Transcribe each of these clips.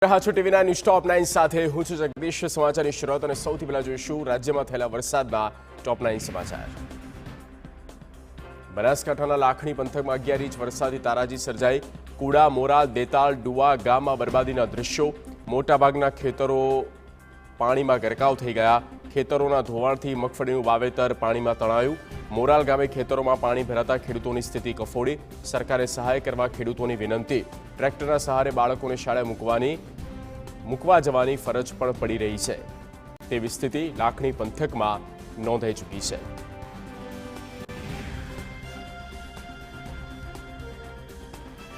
છો ટીવીના ન્યૂઝ ટોપ 9 સાથે હું છું જગદીશ। સમાચારની શરૂઆત અને સૌથી પહેલા જોઈશું રાજ્યમાં થયેલા વરસાદના ટોપ 9 સમાચાર। બનાસકાંઠાના લાખણી પંથકમાં 11 ઇંચ વરસાદી તારાજી સર્જાઈ। કુડા, મોરાલ, દેતાળ, ડુવા ગામમાં બરબાદીના દૃશ્યો। મોટાભાગના ખેતરો પાણીમાં ગરકાવ થઈ ગયા। ખેતરોના ધોવાણથી મગફળીનું વાવેતર પાણીમાં તણાયું। મોરાલ ગામે ખેતરોમાં પાણી ભરાતા ખેડૂતોની સ્થિતિ કફોડી। સરકારે સહાય કરવા ખેડૂતોની વિનંતી। ટ્રેક્ટરના સહારે બાળકોને શાળાએ મૂકવા જવાની ફરજ પણ પડી રહી છે તેવી સ્થિતિ લાખણી પંથકમાં નોંધાઈ ચૂકી છે।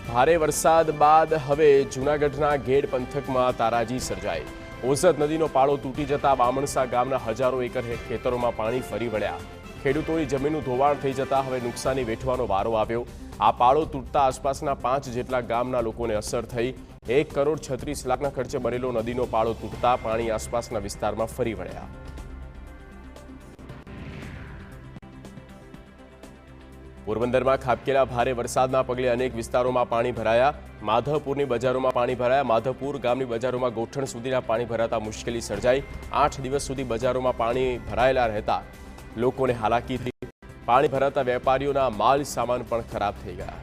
ભારે વરસાદ બાદ હવે જૂનાગઢના ગેડ પંથકમાં તારાજી સર્જાઈ। ઓઝત નદીનો પાળો તૂટી જતા બામણસા ગામના હજારો એકર ખેતરોમાં પાણી ફરી વળ્યા। ખેડૂતોની જમીનનું ધોવાણ થઈ જતા હવે નુકસાની વેઠવાનો વારો આવ્યો। આ પાળો તૂટતા આસપાસના 5 જેટલા ગામના લોકોને અસર થઈ। 1,36 લાખના ખર્ચે બનેલો નદીનો પાળો તૂટતા પાણી આસપાસના વિસ્તારમાં ફરી વળ્યા। પોરબંદરમાં ખાબકેલા ભારે વરસાદના પગલે અનેક વિસ્તારોમાં પાણી ભરાયા। માધવપુરની બજારોમાં પાણી ભરાયા। માધવપુર ગામની બજારોમાં ગોઠણ સુધીના પાણી ભરાતા મુશ્કેલી સર્જાઈ। 8 દિવસ સુધી બજારોમાં પાણી ભરાયેલા રહેતા લોકોને હાલાકી થઈ। પાણી ભરાતા વેપારીઓના માલ સામાન પણ ખરાબ થઈ ગયા।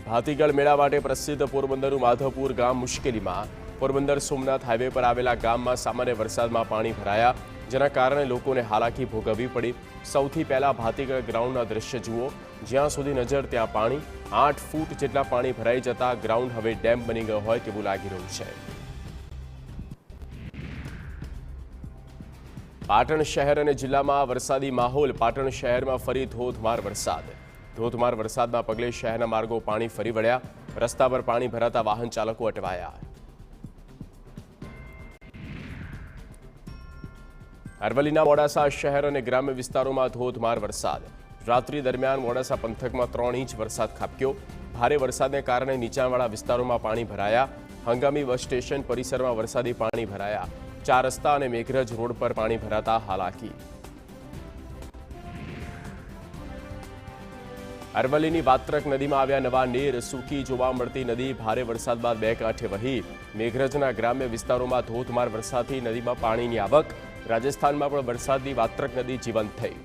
ભાતીગળ મેળા માટે પ્રસિદ્ધ પોરબંદરનું માધવપુર ગામ મુશ્કેલીમાં। પોરબંદર સોમનાથ હાઈવે પર આવેલા ગામમાં સામાન્ય વરસાદમાં પાણી ભરાયા, જેના કારણે લોકોને હાલાકી ભોગવવી પડી। સૌથી પહેલા ભાતીગળ ગ્રાઉન્ડના દ્રશ્ય જુઓ, જ્યાં સુધી નજર ત્યાં પાણી। 8 ફૂટ જેટલા પાણી ભરાઈ જતા ગ્રાઉન્ડ હવે ડેમ બની ગયો હોય તેવું લાગી રહ્યું છે। પાટણ શહેર અને જિલ્લામાં વરસાદી માહોલ। પાટણ શહેરમાં ફરી ધોધમાર વરસાદ। ધોધમાર વરસાદના પગલે શહેરના માર્ગો પાણી ફરી વળ્યા। રસ્તા પર પાણી ભરાતા વાહન ચાલકો અટવાયા। અરવલ્લીના મોડાસા શહેર અને ગ્રામ્ય વિસ્તારોમાં ધોધમાર વરસાદ। રાત્રિ દરમિયાન મોડાસા પંથકમાં 3 ઇંચ વરસાદ ખાબક્યો। ભારે વરસાદને કારણે નીચાણવાળા વિસ્તારોમાં પાણી ભરાયા। હંગામી બસ સ્ટેશન પરિસરમાં વરસાદી પાણી ભરાયા। 4 રસ્તા અને મેઘરજ રોડ પર પાણી ભરાતા હાલાકી। અરવલ્લીની વાત્રક નદીમાં આવ્યા નવા નીર। સૂકી જોવા મળતી નદી ભારે વરસાદ બાદ 2 કાંઠે વહી। મેઘરજના ગ્રામ્ય વિસ્તારોમાં ધોધમાર વરસાદથી નદીમાં પાણીની આવક। રાજસ્થાનમાં પણ વરસાદની વાત્રક નદી જીવંત થઈ।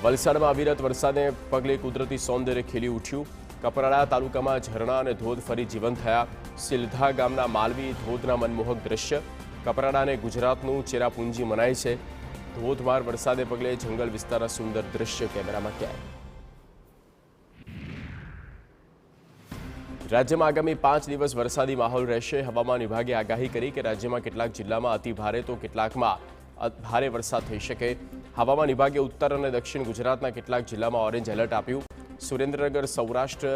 વલસાડમાં અવિરત વરસાદને પગલે કુદરતી સૌંદર્ય ખીલી ઉઠ્યું। કપરાડા તાલુકામાં ઝરણા અને ધોધ ફરી જીવંત થયા। સિલધા ગામના માલવી ધોધના મનમોહક દ્રશ્ય। કપરાડાને ગુજરાતનું ચેરાપુંજી મનાય છે। ધોધમાર વરસાદે પગલે જંગલ વિસ્તારના સુંદર દ્રશ્ય કેમેરામાં કેદ। રાજ્યમાં આગામી 5 દિવસ વરસાદી માહોલ રહેશે। હવામાન વિભાગે આગાહી કરી કે રાજ્યમાં કેટલાક જિલ્લામાં અતિભારે તો કેટલાકમાં ભારે વરસાદ થઈ શકે। હવામાન વિભાગે ઉત્તર અને દક્ષિણ ગુજરાતના કેટલાક જિલ્લામાં ઓરેન્જ એલર્ટ આપ્યું। સુરેન્દ્રનગર, સૌરાષ્ટ્ર,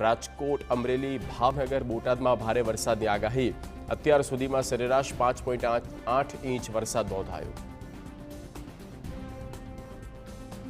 રાજકોટ, અમરેલી, ભાવનગર, બોટાદમાં ભારે વરસાદની આગાહી। અત્યાર સુધીમાં સરેરાશ 5.8 ઇંચ વરસાદ નોંધાયો।